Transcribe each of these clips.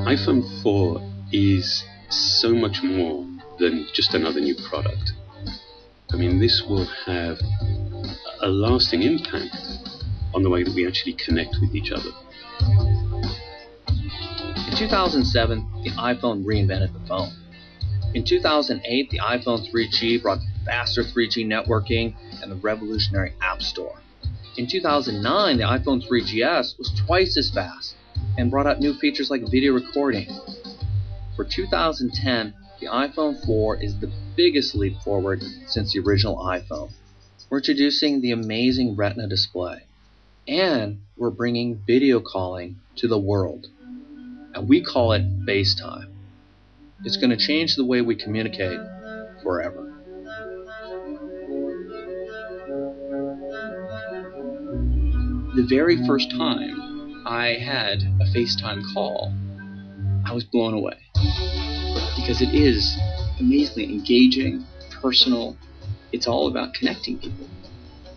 iPhone 4 is so much more than just another new product. I mean, this will have a lasting impact on the way that we actually connect with each other. In 2007, the iPhone reinvented the phone. In 2008, the iPhone 3G brought faster 3G networking and the revolutionary App Store. In 2009, the iPhone 3GS was twice as fast and brought out new features like video recording. For 2010, the iPhone 4 is the biggest leap forward since the original iPhone. We're introducing the amazing Retina display, and we're bringing video calling to the world. And we call it FaceTime. It's going to change the way we communicate forever. The very first time I had a FaceTime call, I was blown away. Because it is amazingly engaging, personal. It's all about connecting people.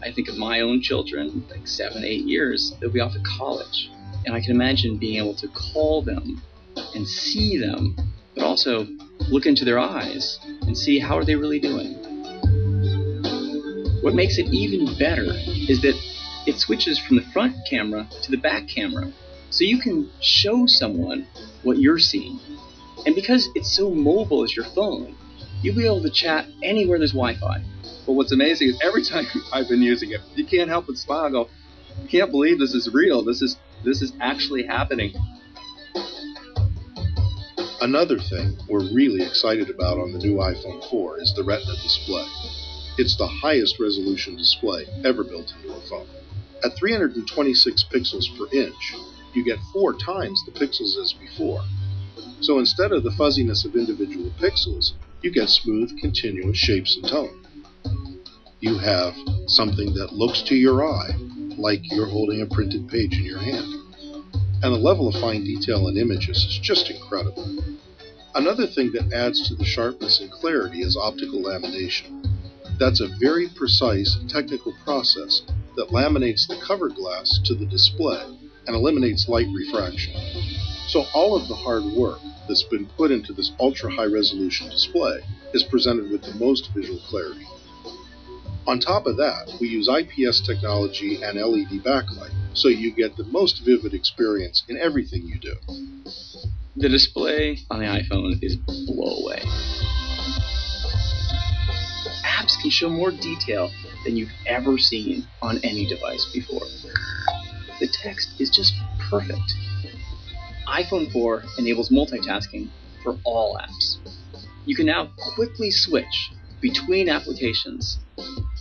I think of my own children, like 7, 8 years, they'll be off at college. And I can imagine being able to call them and see them, but also look into their eyes and see how are they really doing. What makes it even better is that it switches from the front camera to the back camera. So you can show someone what you're seeing. And because it's so mobile as your phone, you'll be able to chat anywhere there's Wi-Fi. But what's amazing is every time I've been using it, you can't help but smile and go, I can't believe this is real. This is actually happening. Another thing we're really excited about on the new iPhone 4 is the Retina display. It's the highest resolution display ever built into a phone. At 326 pixels per inch, you get 4 times the pixels as before. So instead of the fuzziness of individual pixels, you get smooth, continuous shapes and tone. You have something that looks to your eye like you're holding a printed page in your hand. And the level of fine detail in images is just incredible. Another thing that adds to the sharpness and clarity is optical lamination. That's a very precise technical process that laminates the cover glass to the display and eliminates light refraction. So all of the hard work that's been put into this ultra-high resolution display is presented with the most visual clarity. On top of that, we use IPS technology and LED backlight, so you get the most vivid experience in everything you do. The display on the iPhone is blow away. Apps can show more detail than you've ever seen on any device before. The text is just perfect. iPhone 4 enables multitasking for all apps. You can now quickly switch between applications,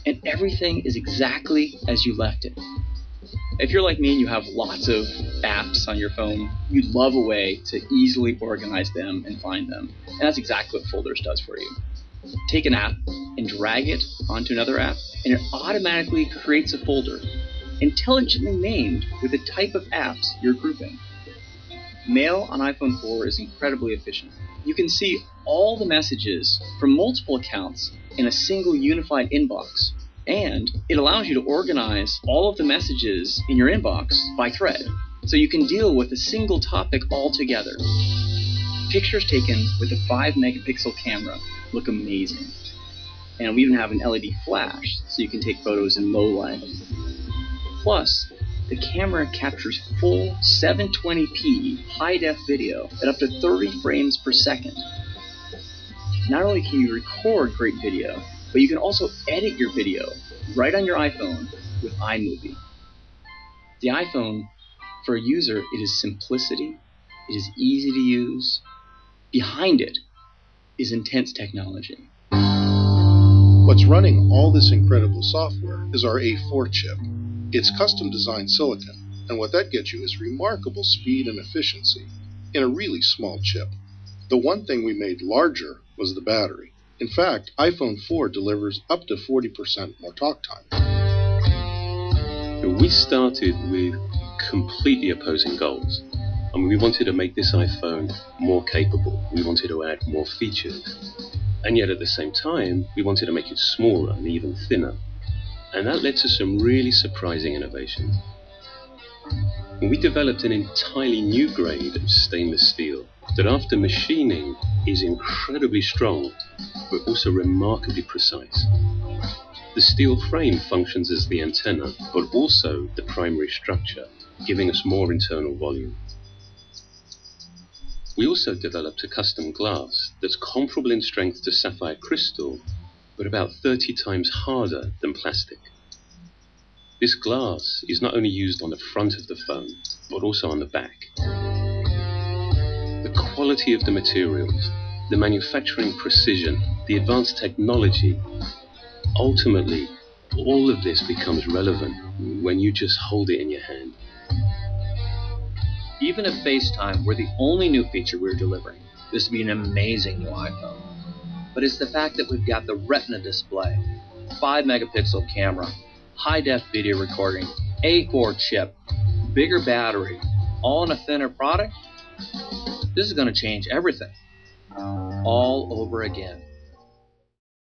and everything is exactly as you left it. If you're like me and you have lots of apps on your phone, you'd love a way to easily organize them and find them. And that's exactly what Folders does for you. Take an app and drag it onto another app, and it automatically creates a folder, intelligently named with the type of apps you're grouping. Mail on iPhone 4 is incredibly efficient. You can see all the messages from multiple accounts in a single unified inbox. And it allows you to organize all of the messages in your inbox by thread, so you can deal with a single topic altogether. Pictures taken with a 5-megapixel camera look amazing. And we even have an LED flash, so you can take photos in low light. Plus, the camera captures full 720p high-def video at up to 30 frames per second. Not only can you record great video, but you can also edit your video right on your iPhone with iMovie. The iPhone, for a user, it is simplicity, it is easy to use. Behind it is intense technology. What's running all this incredible software is our A4 chip. It's custom-designed silicon, and what that gets you is remarkable speed and efficiency in a really small chip. The one thing we made larger was the battery. In fact, iPhone 4 delivers up to 40% more talk time. We started with completely opposing goals. I mean, we wanted to make this iPhone more capable. We wanted to add more features. And yet at the same time, we wanted to make it smaller and even thinner. And that led to some really surprising innovations. We developed an entirely new grade of stainless steel that after machining is incredibly strong, but also remarkably precise. The steel frame functions as the antenna, but also the primary structure, giving us more internal volume. We also developed a custom glass that's comparable in strength to sapphire crystal, but about 30 times harder than plastic. This glass is not only used on the front of the phone, but also on the back. The quality of the materials, the manufacturing precision, the advanced technology, ultimately, all of this becomes relevant when you just hold it in your hand. Even at FaceTime, where the only new feature we're delivering, this would be an amazing new iPhone. But it's the fact that we've got the Retina display, 5-megapixel camera, high-def video recording, A4 chip, bigger battery, all in a thinner product. This is going to change everything. All over again.